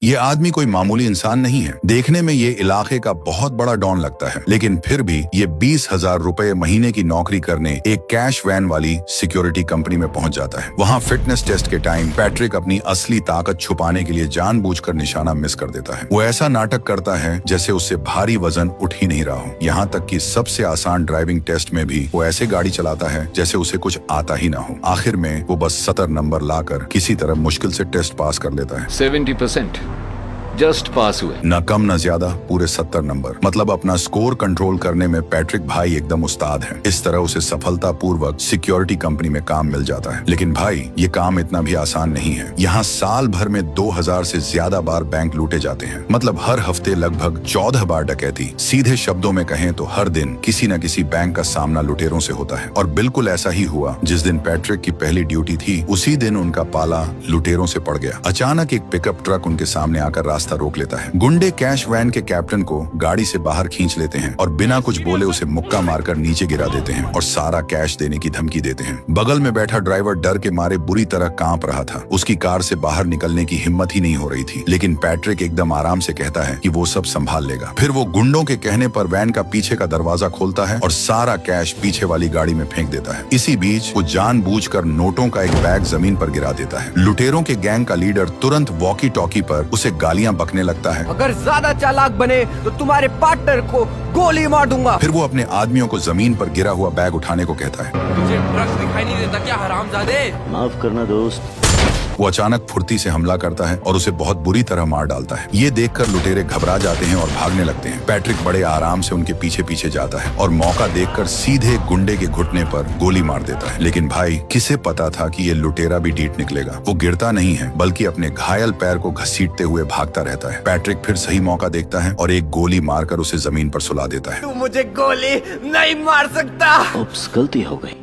ये आदमी कोई मामूली इंसान नहीं है। देखने में ये इलाके का बहुत बड़ा डॉन लगता है, लेकिन फिर भी ये 20,000 रुपए महीने की नौकरी करने एक कैश वैन वाली सिक्योरिटी कंपनी में पहुंच जाता है। वहां फिटनेस टेस्ट के टाइम पैट्रिक अपनी असली ताकत छुपाने के लिए जानबूझकर निशाना मिस कर देता है। वो ऐसा नाटक करता है जैसे उससे भारी वजन उठ ही नहीं रहा हो। यहाँ तक कि सबसे आसान ड्राइविंग टेस्ट में भी वो ऐसे गाड़ी चलाता है जैसे उसे कुछ आता ही ना हो। आखिर में वो बस 70 नंबर लाकर किसी तरह मुश्किल से टेस्ट पास कर लेता है। 70% जस्ट पास हुए। न कम न ज्यादा, पूरे 70 नंबर। मतलब अपना स्कोर कंट्रोल करने में पैट्रिक भाई एकदम उस्ताद है। इस तरह उसे सफलतापूर्वक सिक्योरिटी कंपनी में काम मिल जाता है। लेकिन भाई, ये काम इतना भी आसान नहीं है। यहाँ साल भर में 2000 से ज्यादा बार बैंक लूटे जाते हैं। मतलब हर हफ्ते लगभग 14 बार डकैती। सीधे शब्दों में कहें तो हर दिन किसी न किसी बैंक का सामना लुटेरों से होता है। और बिल्कुल ऐसा ही हुआ। जिस दिन पैट्रिक की पहली ड्यूटी थी, उसी दिन उनका पाला लुटेरों से पड़ गया। अचानक एक पिकअप ट्रक उनके सामने आकर रास्ता रोक लेता है। गुंडे कैश वैन के कैप्टन को गाड़ी से बाहर खींच लेते हैं और बिना कुछ बोले उसे मुक्का मारकर नीचे गिरा देते हैं और सारा कैश देने की धमकी देते हैं। बगल में बैठा ड्राइवर डर के मारे बुरी तरह कांप रहा था। उसकी कार से बाहर निकलने की हिम्मत ही नहीं हो रही थी। लेकिन पैट्रिक एकदम आराम से कहता है कि वो सब संभाल लेगा। फिर वो गुंडों के कहने पर वैन का पीछे का दरवाजा खोलता है और सारा कैश पीछे वाली गाड़ी में फेंक देता है। इसी बीच वो जानबूझकर नोटों का एक बैग जमीन पर गिरा देता है। लुटेरों के गैंग का लीडर तुरंत वॉकी टॉकी पर उसे गालियां बकने लगता है। अगर ज्यादा चालाक बने तो तुम्हारे पार्टनर को गोली मार दूंगा। फिर वो अपने आदमियों को जमीन पर गिरा हुआ बैग उठाने को कहता है। तुझे ट्रक दिखाई नहीं देता क्या, हरामजादे? माफ करना दोस्त। वो अचानक फुर्ती से हमला करता है और उसे बहुत बुरी तरह मार डालता है। ये देखकर लुटेरे घबरा जाते हैं और भागने लगते हैं। पैट्रिक बड़े आराम से उनके पीछे पीछे जाता है और मौका देखकर सीधे गुंडे के घुटने पर गोली मार देता है। लेकिन भाई, किसे पता था कि ये लुटेरा भी डीट निकलेगा। वो गिरता नहीं है, बल्कि अपने घायल पैर को घसीटते हुए भागता रहता है। पैट्रिक फिर सही मौका देखता है और एक गोली मारकर उसे जमीन पर सुला देता है। तू मुझे गोली नहीं मार सकता। उप्स, गलती हो गई।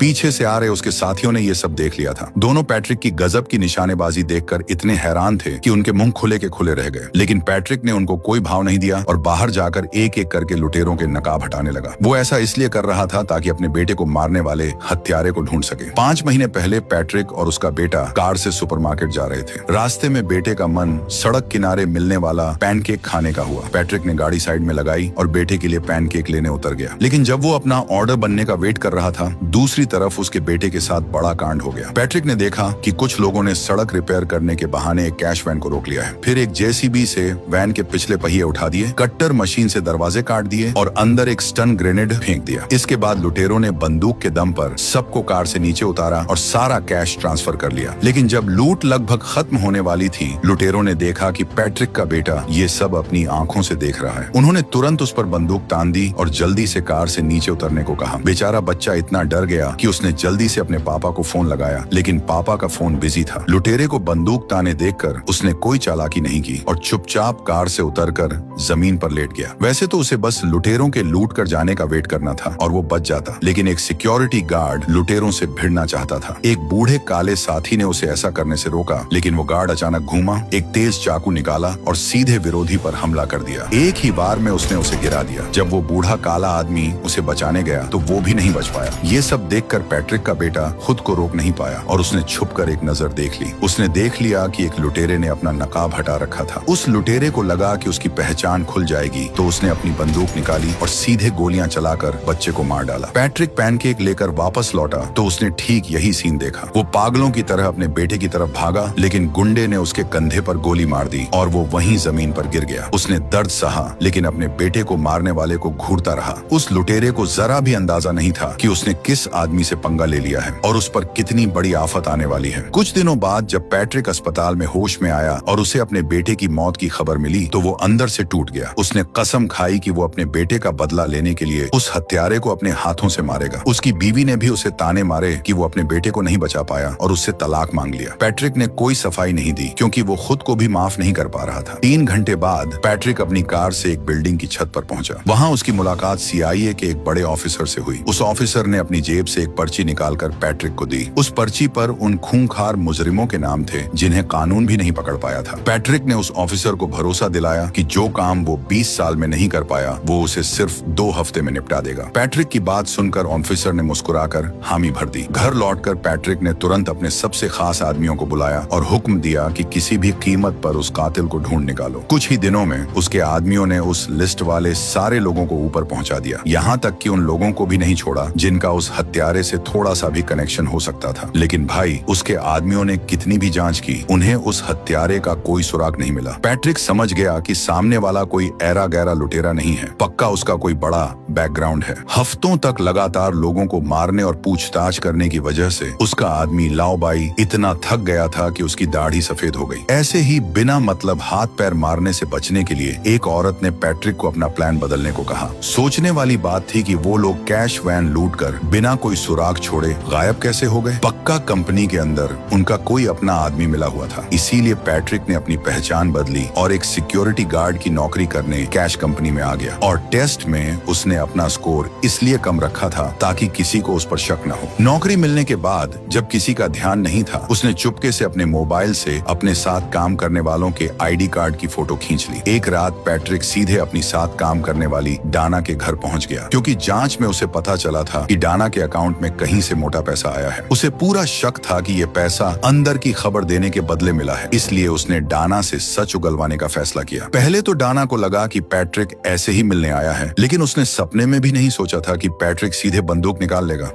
पीछे से आ रहे उसके साथियों ने ये सब देख लिया था। दोनों पैट्रिक की गजब की निशानेबाजी देखकर इतने हैरान थे कि उनके मुंह खुले के खुले रह गए। लेकिन पैट्रिक ने उनको कोई भाव नहीं दिया और बाहर जाकर एक एक करके लुटेरों के नकाब हटाने लगा। वो ऐसा इसलिए कर रहा था ताकि अपने बेटे को मारने वाले हत्यारे को ढूंढ सके। 5 महीने पहले पैट्रिक और उसका बेटा कार से सुपरमार्केट जा रहे थे। रास्ते में बेटे का मन सड़क किनारे मिलने वाला पैनकेक खाने का हुआ। पैट्रिक ने गाड़ी साइड में लगाई और बेटे के लिए पैनकेक लेने उतर गया। लेकिन जब वो अपना ऑर्डर बनने का वेट कर रहा था, दूसरी तरफ उसके बेटे के साथ बड़ा कांड हो गया। पैट्रिक ने देखा कि कुछ लोगों ने सड़क रिपेयर करने के बहाने एक कैश वैन को रोक लिया है। फिर एक जेसीबी से वैन के पिछले पहिए उठा दिए, कट्टर मशीन से दरवाजे काट दिए और अंदर एक स्टन ग्रेनेड फेंक दिया। इसके बाद लुटेरों ने बंदूक के दम पर सबको कार से नीचे उतारा और सारा कैश ट्रांसफर कर लिया। लेकिन जब लूट लगभग खत्म होने वाली थी, लुटेरों ने देखा कि पैट्रिक का बेटा ये सब अपनी आंखों से देख रहा है। उन्होंने तुरंत उस पर बंदूक तान दी और जल्दी से कार से नीचे उतरने को कहा। बेचारा बच्चा इतना डर गया कि उसने जल्दी से अपने पापा को फोन लगाया, लेकिन पापा का फोन बिजी था। लुटेरे को बंदूक ताने देखकर उसने कोई चालाकी नहीं की और चुपचाप कार से उतरकर जमीन पर लेट गया। वैसे तो उसे बस लुटेरों के लूट कर जाने का वेट करना था और वो बच जाता, लेकिन एक सिक्योरिटी गार्ड लुटेरों से भिड़ना चाहता था। एक बूढ़े काले साथी ने उसे ऐसा करने से रोका, लेकिन वो गार्ड अचानक घूमा, एक तेज चाकू निकाला और सीधे विरोधी पर हमला कर दिया। एक ही बार में उसने उसे गिरा दिया। जब वो बूढ़ा काला आदमी उसे बचाने गया तो वो भी नहीं बच पाया। ये सब देखकर पैट्रिक का बेटा खुद को रोक नहीं पाया और उसने छुपकर एक नजर देख ली। उसने देख लिया कि एक लुटेरे ने अपना नकाब हटा रखा था। उस लुटेरे को लगा कि उसकी पहचान खुल जाएगी, तो उसने अपनी बंदूक निकाली और सीधे गोलियां चलाकर बच्चे को मार डाला। पैट्रिक पैनकेक लेकर वापस लौटा तो उसने ठीक यही सीन देखा। वो पागलों की तरह अपने बेटे की तरफ भागा, लेकिन गुंडे ने उसके कंधे पर गोली मार दी और वो वहीं जमीन पर गिर गया। उसने दर्द सहा, लेकिन अपने बेटे को मारने वाले को घूरता रहा। उस लुटेरे को जरा भी अंदाजा नहीं था कि उसने किस आदमी से पंगा ले लिया है और उस पर कितनी बड़ी आफत आने वाली है। कुछ दिनों बाद जब पैट्रिक अस्पताल में होश में आया और उसे अपने बेटे की मौत की खबर मिली, तो वो अंदर से टूट गया। उसने कसम खाई कि वो अपने बेटे का बदला लेने के लिए उस हत्यारे को अपने हाथों से मारेगा। उसकी बीवी ने भी उसे ताने मारे कि वो अपने बेटे को नहीं बचा पाया और उससे तलाक मांग लिया। पैट्रिक ने कोई सफाई नहीं दी क्योंकि वो खुद को भी माफ नहीं कर पा रहा था। 3 घंटे बाद पैट्रिक अपनी कार से एक बिल्डिंग की छत पर पहुंचा। वहां उसकी मुलाकात CIA के एक बड़े ऑफिसर से हुई। उस ऑफिसर ने अपनी जेब से एक एक पर्ची निकालकर पैट्रिक को दी। उस पर्ची पर उन खूंखार मुजरिमों के नाम थे जिन्हें कानून भी नहीं पकड़ पाया था। पैट्रिक ने उस ऑफिसर को भरोसा दिलाया कि जो काम वो 20 साल में नहीं कर पाया वो उसे सिर्फ 2 हफ्ते में निपटा देगा। पैट्रिक की बात सुनकर ऑफिसर ने मुस्कुराकर हामी भर दी। घर लौटकर पैट्रिक ने तुरंत अपने सबसे खास आदमियों को बुलाया और हुक्म दिया कि किसी भी कीमत पर उस कातिल को ढूंढ निकालो। कुछ ही दिनों में उसके आदमियों ने उस लिस्ट वाले सारे लोगों को ऊपर पहुंचा दिया, यहाँ तक कि उन लोगों को भी नहीं छोड़ा जिनका उस हत्यारे से थोड़ा सा भी कनेक्शन हो सकता था। लेकिन भाई, उसके आदमियों ने कितनी भी जांच की, उन्हें उस हत्यारे का कोई सुराग नहीं मिला। पैट्रिक समझ गया कि सामने वाला कोई ऐरा गैरा लुटेरा नहीं है, पक्का उसका कोई बड़ा बैकग्राउंड है। हफ्तों तक लगातार लोगों को मारने और पूछताछ करने की वजह से उसका आदमी लाओबाई इतना थक गया था कि उसकी दाढ़ी सफेद हो गई। ऐसे ही बिना मतलब हाथ पैर मारने से बचने के लिए एक औरत ने पैट्रिक को अपना प्लान बदलने को कहा। सोचने वाली बात थी कि वो लोग कैश वैन लूटकर बिना कोई सुराग छोड़े गायब कैसे हो गए। पक्का कंपनी के अंदर उनका कोई अपना आदमी मिला हुआ था। इसीलिए पैट्रिक ने अपनी पहचान बदली और एक सिक्योरिटी गार्ड की नौकरी करने कैश कंपनी में आ गया। और टेस्ट में उसने अपना स्कोर इसलिए कम रखा था ताकि किसी को उस पर शक न हो। नौकरी मिलने के बाद जब किसी का ध्यान नहीं था, उसने चुपके से अपने मोबाइल से अपने साथ काम करने वालों के आईडी कार्ड की फोटो खींच ली। एक रात पैट्रिक सीधे अपनी साथ काम करने वाली डाना के घर पहुंच गया, क्योंकि जांच में उसे पता चला था कि डाना के अकाउंट में कहीं से मोटा पैसा आया है। उसे पूरा शक था कि ये पैसा अंदर की खबर देने के बदले मिला है, इसलिए उसने डाना से सच उगलवाने का फैसला किया। पहले तो डाना को लगा कि पैट्रिक ऐसे ही मिलने आया है, लेकिन उसने सपने में भी नहीं सोचा था कि पैट्रिक सीधे बंदूक निकाल लेगा।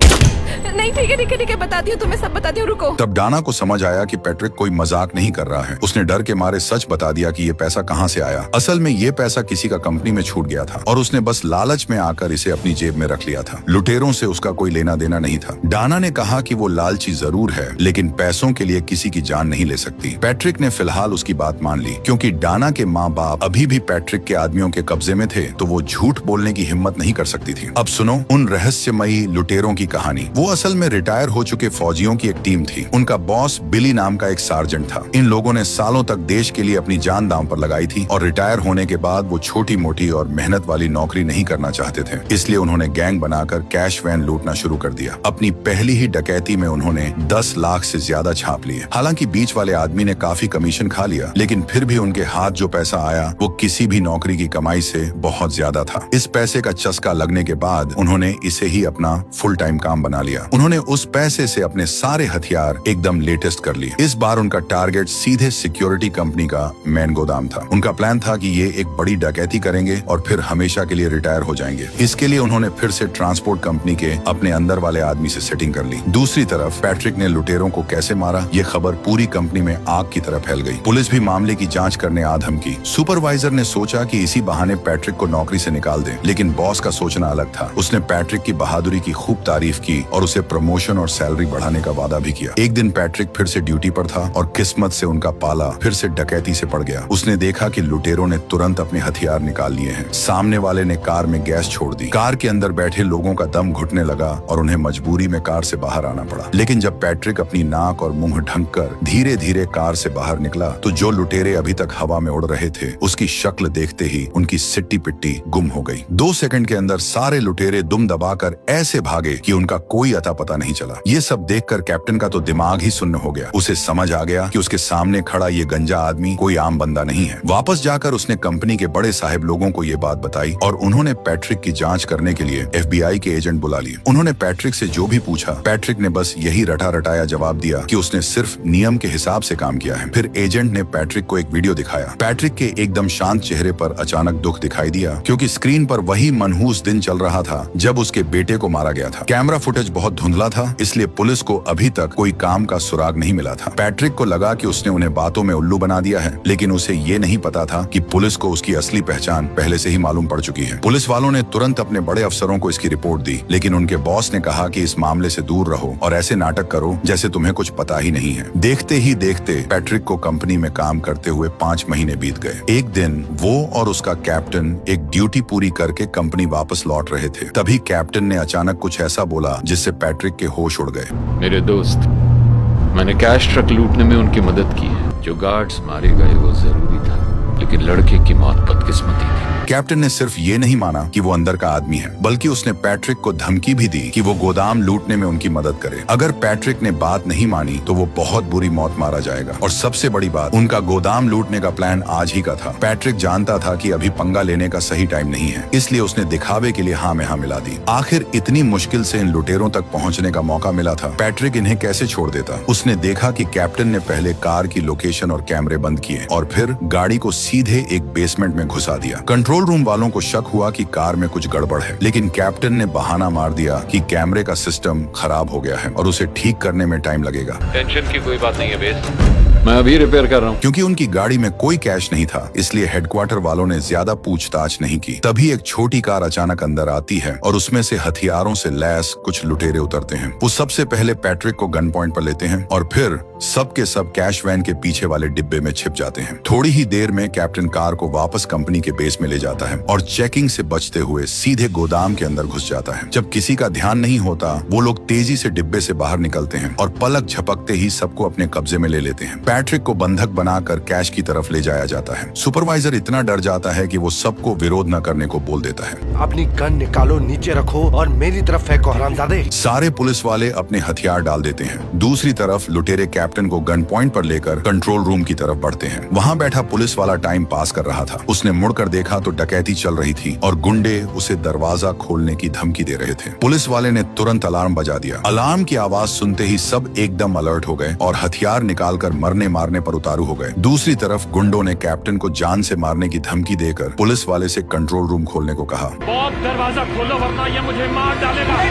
नहीं, ठीक है, बताती हूँ तुम्हें, सब बताती हूँ, रुको। तब डाना को समझ आया कि पैट्रिक कोई मजाक नहीं कर रहा है। उसने डर के मारे सच बता दिया कि ये पैसा कहाँ से आया। असल में ये पैसा किसी का कंपनी में छूट गया था और उसने बस लालच में आकर इसे अपनी जेब में रख लिया था। लुटेरों से उसका कोई लेना देना नहीं था। डाना ने कहा कि वो लालची जरूर है, लेकिन पैसों के लिए किसी की जान नहीं ले सकती। पैट्रिक ने फिलहाल उसकी बात मान ली, क्योंकि डाना के माँ बाप अभी भी पैट्रिक के आदमियों के कब्जे में थे, तो वो झूठ बोलने की हिम्मत नहीं कर सकती थी। अब सुनो उन रहस्यमयी लुटेरों की कहानी। वो असल में रिटायर हो चुके फौजियों की एक टीम थी। उनका बॉस बिली नाम का एक सार्जेंट था। इन लोगों ने सालों तक देश के लिए अपनी जान दांव पर लगाई थी और रिटायर होने के बाद वो छोटी मोटी और मेहनत वाली नौकरी नहीं करना चाहते थे। इसलिए उन्होंने गैंग बनाकर कैश वैन लूटना शुरू कर दिया। अपनी पहली ही डकैती में उन्होंने 10 लाख से ज्यादा छाप लिए। हालांकि बीच वाले आदमी ने काफी कमीशन खा लिया, लेकिन फिर भी उनके हाथ जो पैसा आया वो किसी भी नौकरी की कमाई से बहुत ज्यादा था। इस पैसे का चस्का लगने के बाद उन्होंने इसे ही अपना फुल टाइम काम बना लिया। उन्होंने उस पैसे से अपने सारे हथियार एकदम लेटेस्ट कर लिए। इस बार उनका टारगेट सीधे सिक्योरिटी कंपनी का मेन गोदाम था। उनका प्लान था कि ये एक बड़ी डकैती करेंगे और फिर हमेशा के लिए रिटायर हो जाएंगे। इसके लिए उन्होंने फिर से ट्रांसपोर्ट कंपनी के अपने अंदर वाले आदमी से सेटिंग कर ली। दूसरी तरफ पैट्रिक ने लुटेरों को कैसे मारा, ये खबर पूरी कंपनी में आग की तरह फैल गई। पुलिस भी मामले की जांच करने आ धमकी। सुपरवाइजर ने सोचा कि इसी बहाने पैट्रिक को नौकरी से निकाल दे, लेकिन बॉस का सोचना अलग था। उसने पैट्रिक की बहादुरी की खूब तारीफ की और उसे प्रमोशन और सैलरी बढ़ाने का वादा भी किया। एक दिन पैट्रिक फिर से ड्यूटी पर था और किस्मत से उनका पाला फिर से डकैती से पड़ गया। उसने देखा कि लुटेरों ने तुरंत अपने हथियार निकाल लिए हैं। सामने वाले ने कार में गैस छोड़ दी। कार के अंदर बैठे लोगों का दम घुटने लगा और उन्हें मजबूरी में कार से बाहर आना पड़ा। लेकिन जब पैट्रिक अपनी नाक और मुंह ढककर धीरे धीरे कार से बाहर निकला, तो जो लुटेरे अभी तक हवा में उड़ रहे थे, उसकी शक्ल देखते ही उनकी सिट्टी पिट्टी गुम हो गई। 2 सेकंड के अंदर सारे लुटेरे दुम दबाकर ऐसे भागे कि उनका कोई अता पता नहीं चला। ये सब देखकर कैप्टन का तो दिमाग ही सुन्न हो गया। उसे समझ आ गया कि उसके सामने खड़ा ये गंजा आदमी कोई आम बंदा नहीं है। वापस जाकर उसने कंपनी के बड़े साहब लोगों को ये बात बताई और उन्होंने पैट्रिक की जांच करने के लिए FBI के एजेंट बुला लिए। उन्होंने पैट्रिक से जो भी पूछा, पैट्रिक ने बस यही रटा रटाया जवाब दिया कि उसने सिर्फ नियम के हिसाब से काम किया है। फिर एजेंट ने पैट्रिक को एक वीडियो दिखाया। पैट्रिक के एकदम शांत चेहरे पर अचानक दुख दिखाई दिया, क्योंकि स्क्रीन पर वही मनहूस दिन चल रहा था जब उसके बेटे को मारा गया था। कैमरा फुटेज बहुत धुंधला था, इसलिए पुलिस को अभी तक कोई काम का सुराग नहीं मिला था। पैट्रिक को लगा कि उसने उन्हें बातों में उल्लू बना दिया है, लेकिन उसे ये नहीं पता था कि पुलिस को उसकी असली पहचान पहले से ही मालूम पड़ चुकी है। पुलिस वालों ने तुरंत अपने बड़े अफसरों को इसकी रिपोर्ट दी, लेकिन उनके बॉस ने कहा कि इस मामले से दूर रहो और ऐसे नाटक करो जैसे तुम्हें कुछ पता ही नहीं है। देखते ही देखते पैट्रिक को कंपनी में काम करते हुए 5 महीने बीत गए। एक दिन वो और उसका कैप्टन एक ड्यूटी पूरी करके कंपनी वापस लौट रहे थे। तभी कैप्टन ने अचानक कुछ ऐसा बोला जिससे पैट्रिक के होश उड़ गए। मेरे दोस्त, मैंने कैश ट्रक लूटने में उनकी मदद की है। जो गार्ड्स मारे गए वो जरूरी था। लेकिन लड़के की मौत बदकिस्मती थी। कैप्टन ने सिर्फ ये नहीं माना कि वो अंदर का आदमी है, बल्कि उसने पैट्रिक को धमकी भी दी कि वो गोदाम लूटने में उनकी मदद करे। अगर पैट्रिक ने बात नहीं मानी तो वो बहुत बुरी मौत मारा जाएगा। और सबसे बड़ी बात, उनका गोदाम लूटने का प्लान आज ही का था। पैट्रिक जानता था कि अभी पंगा लेने का सही टाइम नहीं है, इसलिए उसने दिखावे के लिए हाँ में हाँ मिला दी। आखिर इतनी मुश्किल से इन लुटेरों तक पहुंचने का मौका मिला था, पैट्रिक इन्हें कैसे छोड़ देता। उसने देखा कि कैप्टन ने पहले कार की लोकेशन और कैमरे बंद किए और फिर गाड़ी को सीधे एक बेसमेंट में घुसा दिया। कंट्रोल रूम वालों को शक हुआ कि कार में कुछ गड़बड़ है, लेकिन कैप्टन ने बहाना मार दिया कि कैमरे का सिस्टम खराब हो गया है और उसे ठीक करने में टाइम लगेगा। टेंशन की कोई बात नहीं है बेस, मैं अभी रिपेयर कर रहा हूँ। क्योंकि उनकी गाड़ी में कोई कैश नहीं था, इसलिए हेडक्वार्टर वालों ने ज्यादा पूछताछ नहीं की। तभी एक छोटी कार अचानक अंदर आती है और उसमें से हथियारों से लैस कुछ लुटेरे उतरते हैं। वो सबसे पहले पैट्रिक को गन पॉइंट पर लेते हैं और फिर सब के सब कैश वैन के पीछे वाले डिब्बे में छिप जाते हैं। थोड़ी ही देर में कैप्टन कार को वापस कंपनी के बेस में ले जाता है और चेकिंग से बचते हुए सीधे गोदाम के अंदर घुस जाता है। जब किसी का ध्यान नहीं होता, वो लोग तेजी से डिब्बे से बाहर निकलते हैं और पलक झपकते ही सबको अपने कब्जे में ले लेते हैं। पैट्रिक को बंधक बनाकर कैश की तरफ ले जाया जाता है। सुपरवाइजर इतना डर जाता है कि वो सबको विरोध न करने को बोल देता है। अपनी गन निकालो, नीचे रखो और मेरी तरफ फेंको हरामजादे। सारे पुलिस वाले अपने हथियार डाल देते हैं। दूसरी तरफ लुटेरे कैप्टन को गन पॉइंट पर लेकर कंट्रोल रूम की तरफ बढ़ते हैं। वहाँ बैठा पुलिस वाला टाइम पास कर रहा था। उसने मुड़कर देखा तो डकैती चल रही थी और गुंडे उसे दरवाजा खोलने की धमकी दे रहे थे। पुलिस वाले ने तुरंत अलार्म बजा दिया। अलार्म की आवाज सुनते ही सब एकदम अलर्ट हो गए और हथियार निकालकर मरने मारने पर उतारू हो गए। दूसरी तरफ गुंडों ने कैप्टन को जान से मारने की धमकी देकर पुलिस वाले से कंट्रोल रूम खोलने को कहा। दरवाजा खोलो वरना ये मुझे मार डालेगा।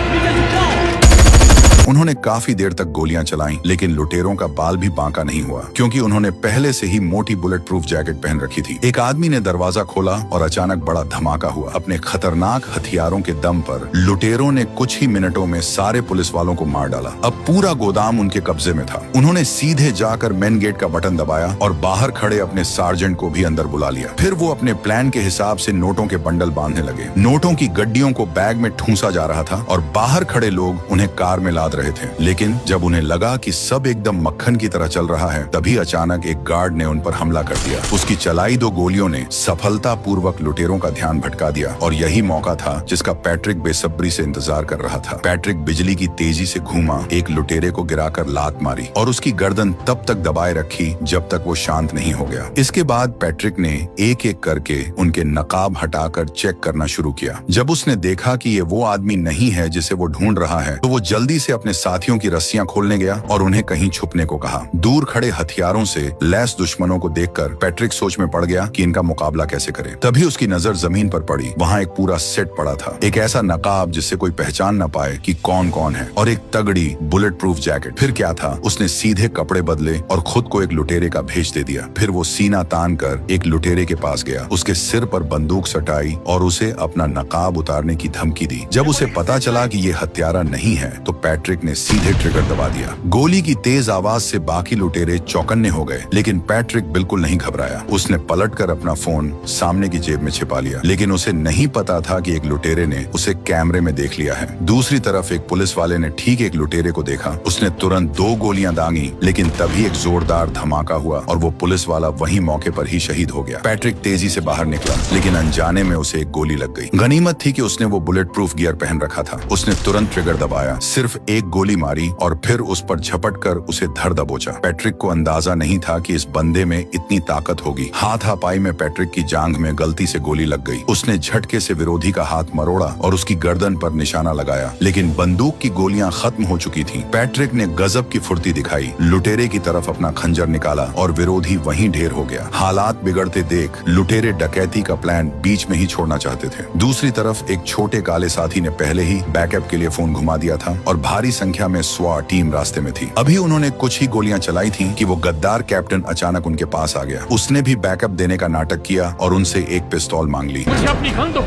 उन्होंने काफी देर तक गोलियां चलाईं, लेकिन लुटेरों का बाल भी बांका नहीं हुआ, क्योंकि उन्होंने पहले से ही मोटी बुलेट प्रूफ जैकेट पहन रखी थी। एक आदमी ने दरवाजा खोला और अचानक बड़ा धमाका हुआ। अपने खतरनाक हथियारों के दम पर लुटेरों ने कुछ ही मिनटों में सारे पुलिस वालों को मार डाला। अब पूरा गोदाम उनके कब्जे में था। उन्होंने सीधे जाकर मेन गेट का बटन दबाया और बाहर खड़े अपने सार्जेंट को भी अंदर बुला लिया। फिर वो अपने प्लान के हिसाब से नोटों के बंडल बांधने लगे। नोटों की गड्डियों को बैग में ठूंसा जा रहा था और बाहर खड़े लोग उन्हें कार में लाद रहे थे। लेकिन जब उन्हें लगा कि सब एकदम मक्खन की तरह चल रहा है, तभी अचानक एक गार्ड ने उन पर हमला कर दिया। उसकी चलाई 2 गोलियों ने सफलतापूर्वक लुटेरों का ध्यान भटका दिया और यही मौका था जिसका पैट्रिक बेसब्री से इंतजार कर रहा था। पैट्रिक बिजली की तेजी से घूमा, एक लुटेरे को गिराकर लात मारी और उसकी गर्दन तब तक दबाए रखी जब तक वो शांत नहीं हो गया। इसके बाद पैट्रिक ने एक एक करके उनके नकाब हटाकर चेक करना शुरू किया। जब उसने देखा कि ये वो आदमी नहीं है जिसे वो ढूंढ रहा है, तो वो जल्दी से अपने साथियों की रस्सियां खोलने गया और उन्हें कहीं छुपने को कहा। दूर खड़े हथियारों से लैस दुश्मनों को देखकर पैट्रिक सोच में पड़ गया कि इनका मुकाबला कैसे करे। तभी उसकी नजर जमीन पर पड़ी। वहाँ एक पूरा सेट पड़ा था, एक ऐसा नकाब जिससे कोई पहचान न पाए कि कौन कौन है, और एक तगड़ी बुलेट प्रूफ जैकेट। फिर क्या था, उसने सीधे कपड़े बदले और खुद को एक लुटेरे का भेष दे दिया। फिर वो सीना तान कर एक लुटेरे के पास गया, उसके सिर पर बंदूक सटाई और उसे अपना नकाब उतारने की धमकी दी। जब उसे पता चला कि ये हत्यारा नहीं है, तो पैट्रिक ने सीधे ट्रिगर दबा दिया। गोली की तेज आवाज से बाकी लुटेरे चौकन्ने हो गए, लेकिन पैट्रिक बिल्कुल नहीं घबराया। उसने पलटकर अपना फोन सामने की जेब में छिपा लिया, लेकिन उसे नहीं पता था कि एक लुटेरे ने उसे कैमरे में देख लिया है। दूसरी तरफ एक पुलिस वाले ने ठीक एक लुटेरे को देखा। उसने तुरंत 2 गोलियां दागी, लेकिन तभी एक जोरदार धमाका हुआ और वो पुलिस वाला वहीं मौके पर ही शहीद हो गया। पैट्रिक तेजी से बाहर निकला, लेकिन अनजाने में उसे एक गोली लग गई। गनीमत थी कि उसने वो बुलेट प्रूफ गियर पहन रखा था। उसने तुरंत ट्रिगर दबाया, सिर्फ एक गोली मारी और फिर उस पर झपट कर उसे धर दबोचा। पैट्रिक को अंदाजा नहीं था कि इस बंदे में इतनी ताकत होगी। हाथापाई में पैट्रिक की जांघ में गलती से गोली लग गई। उसने झटके से विरोधी का हाथ मरोड़ा और उसकी गर्दन पर निशाना लगाया, लेकिन बंदूक की गोलियां खत्म हो चुकी थीं। पैट्रिक ने गजब की फुर्ती दिखाई, लुटेरे की तरफ अपना खंजर निकाला और विरोधी वहीं ढेर हो गया। हालात बिगड़ते देख लुटेरे डकैती का प्लान बीच में ही छोड़ना चाहते थे। दूसरी तरफ एक छोटे काले साथी ने पहले ही बैकअप के लिए फोन घुमा दिया था और भारी संख्या में स्वाट टीम रास्ते में थी। अभी उन्होंने कुछ ही गोलियां चलाई थीं कि वो गद्दार कैप्टन अचानक उनके पास आ गया। उसने भी बैकअप देने का नाटक किया और उनसे एक पिस्तौल मांग ली। मुझे अपनी गन दो।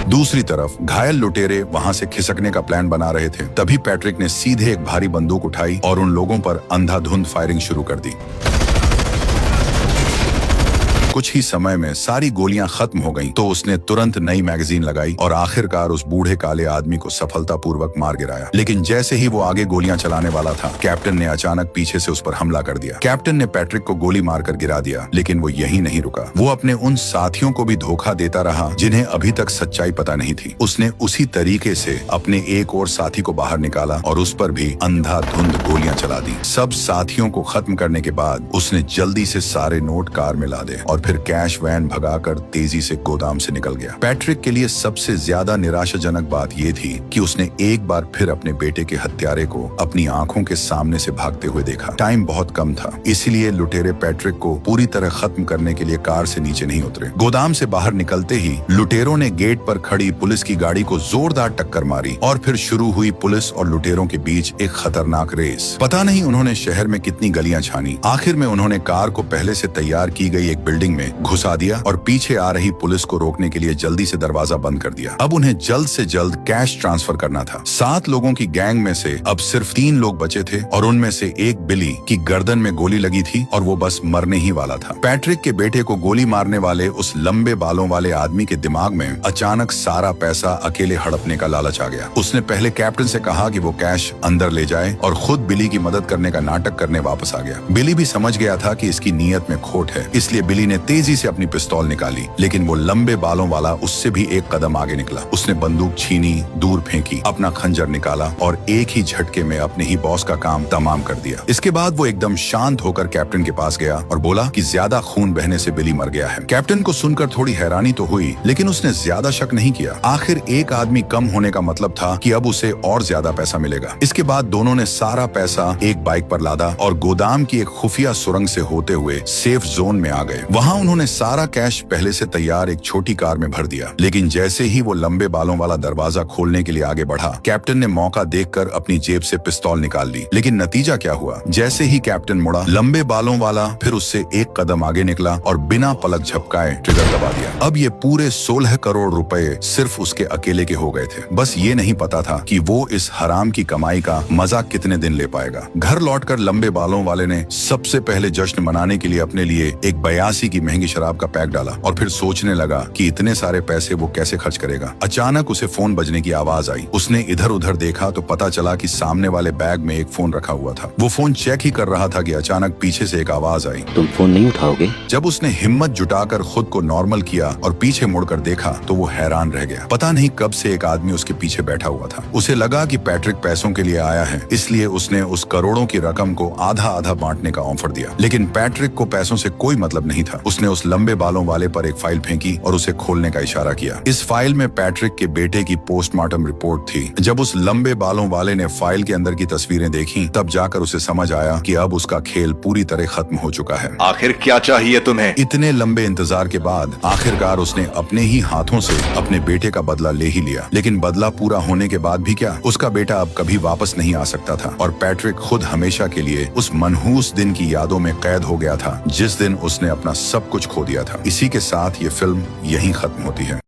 दूसरी तरफ घायल लुटेरे वहां से खिसकने का प्लान बना रहे थे। तभी पैट्रिक ने सीधे एक भारी बंदूक उठाई और उन लोगों पर अंधाधुंध फायरिंग शुरू कर दी। कुछ ही समय में सारी गोलियां खत्म हो गईं, तो उसने तुरंत नई मैगजीन लगाई और आखिरकार उस बूढ़े काले आदमी को सफलतापूर्वक मार गिराया। लेकिन जैसे ही वो आगे गोलियां चलाने वाला था, कैप्टन ने अचानक पीछे से उस पर हमला कर दिया। कैप्टन ने पैट्रिक को गोली मारकर गिरा दिया, लेकिन वो यहीं नहीं रुका। वो अपने उन साथियों को भी धोखा देता रहा जिन्हें अभी तक सच्चाई पता नहीं थी। उसने उसी तरीके से अपने एक और साथी को बाहर निकाला और उस पर भी अंधाधुंध गोलियां चला दी। सब साथियों को खत्म करने के बाद उसने जल्दी से सारे नोट कार में लादे और फिर कैश वैन भगाकर तेजी से गोदाम से निकल गया। पैट्रिक के लिए सबसे ज्यादा निराशाजनक बात यह थी कि उसने एक बार फिर अपने बेटे के हत्यारे को अपनी आंखों के सामने से भागते हुए देखा। टाइम बहुत कम था, इसलिए लुटेरे पैट्रिक को पूरी तरह खत्म करने के लिए कार से नीचे नहीं उतरे। गोदाम से बाहर निकलते ही लुटेरों ने गेट पर खड़ी पुलिस की गाड़ी को जोरदार टक्कर मारी और फिर शुरू हुई पुलिस और लुटेरों के बीच एक खतरनाक रेस। पता नहीं उन्होंने शहर में कितनी गलियां छानी। आखिर में उन्होंने कार को पहले से तैयार की गई एक बिल्डिंग में घुसा दिया और पीछे आ रही पुलिस को रोकने के लिए जल्दी से दरवाजा बंद कर दिया। अब उन्हें जल्द से जल्द कैश ट्रांसफर करना था। 7 लोगों की गैंग में से अब सिर्फ 3 लोग बचे थे और उनमें से एक बिली की गर्दन में गोली लगी थी और वो बस मरने ही वाला था। पैट्रिक के बेटे को गोली मारने वाले उस लंबे बालों वाले आदमी के दिमाग में अचानक सारा पैसा अकेले हड़पने का लालच आ गया। उसने पहले कैप्टन से कहा कि वो कैश अंदर ले जाए और खुद बिली की मदद करने का नाटक करने वापस आ गया। बिली भी समझ गया था कि इसकी नीयत में खोट है, इसलिए बिली ने तेजी से अपनी पिस्तौल निकाली, लेकिन वो लंबे बालों वाला उससे भी एक कदम आगे निकला। उसने बंदूक छीनी, दूर फेंकी, अपना खंजर निकाला और एक ही झटके में अपने ही बॉस का काम तमाम कर दिया। इसके बाद वो एकदम शांत होकर कैप्टन के पास गया और बोला कि ज्यादा खून बहने से बिली मर गया है। कैप्टन को सुनकर थोड़ी हैरानी तो हुई, लेकिन उसने ज्यादा शक नहीं किया। आखिर एक आदमी कम होने का मतलब था कि अब उसे और ज्यादा पैसा मिलेगा। इसके बाद दोनों ने सारा पैसा एक बाइक पर लादा और गोदाम की एक खुफिया सुरंग से होते हुए सेफ जोन में आ गए। वहां उन्होंने सारा कैश पहले से तैयार एक छोटी कार में भर दिया। लेकिन जैसे ही वो लंबे बालों वाला दरवाजा खोलने के लिए आगे बढ़ा, कैप्टन ने मौका देखकर अपनी जेब से पिस्तौल निकाल ली। लेकिन नतीजा क्या हुआ? जैसे ही कैप्टन मुड़ा, लंबे बालों वाला फिर उससे एक कदम आगे निकला और बिना पलक झपकाए ट्रिगर दबा दिया। अब ये पूरे 16 करोड़ रुपए सिर्फ उसके अकेले के हो गए थे। बस ये नहीं पता था कि वो इस हराम की कमाई का मजा कितने दिन ले पाएगा। घर लौटकर लंबे बालों वाले ने सबसे पहले जश्न मनाने के लिए अपने लिए एक 82 की महंगी शराब का पैक डाला और फिर सोचने लगा कि इतने सारे पैसे वो कैसे खर्च करेगा। अचानक उसे फोन बजने की आवाज आई। उसने इधर उधर देखा तो पता चला कि सामने वाले बैग में एक फोन रखा हुआ था। वो फोन चेक ही कर रहा था कि अचानक पीछे से एक आवाज आई, तुम फोन नहीं उठाओगे? जब उसने हिम्मत जुटाकर खुद को नॉर्मल किया और पीछे मुड़कर देखा तो वो हैरान रह गया। पता नहीं कब से एक आदमी उसके पीछे बैठा हुआ था। उसे लगा कि पैट्रिक पैसों के लिए आया है, इसलिए उसने उस करोड़ों की रकम को आधा आधा बांटने का ऑफर दिया। लेकिन पैट्रिक को पैसों से कोई मतलब नहीं था। उसने उस लंबे बालों वाले पर एक फाइल फेंकी और उसे खोलने का इशारा किया। इस फाइल में पैट्रिक के बेटे की पोस्टमार्टम रिपोर्ट थी। जब उस लंबे बालों वाले ने फाइल के अंदर की तस्वीरें देखी, तब जाकर उसे समझ आया कि अब उसका खेल पूरी तरह खत्म हो चुका है। आखिर क्या चाहिए तुम्हें? इतने लंबे इंतजार के बाद आखिरकार उसने अपने ही हाथों से अपने बेटे का बदला ले ही लिया। लेकिन बदला पूरा होने के बाद भी क्या, उसका बेटा अब कभी वापस नहीं आ सकता था और पैट्रिक खुद हमेशा के लिए उस मनहूस दिन की यादों में कैद हो गया था जिस दिन उसने अपना सब कुछ खो दिया था। इसी के साथ ये फिल्म यहीं खत्म होती है।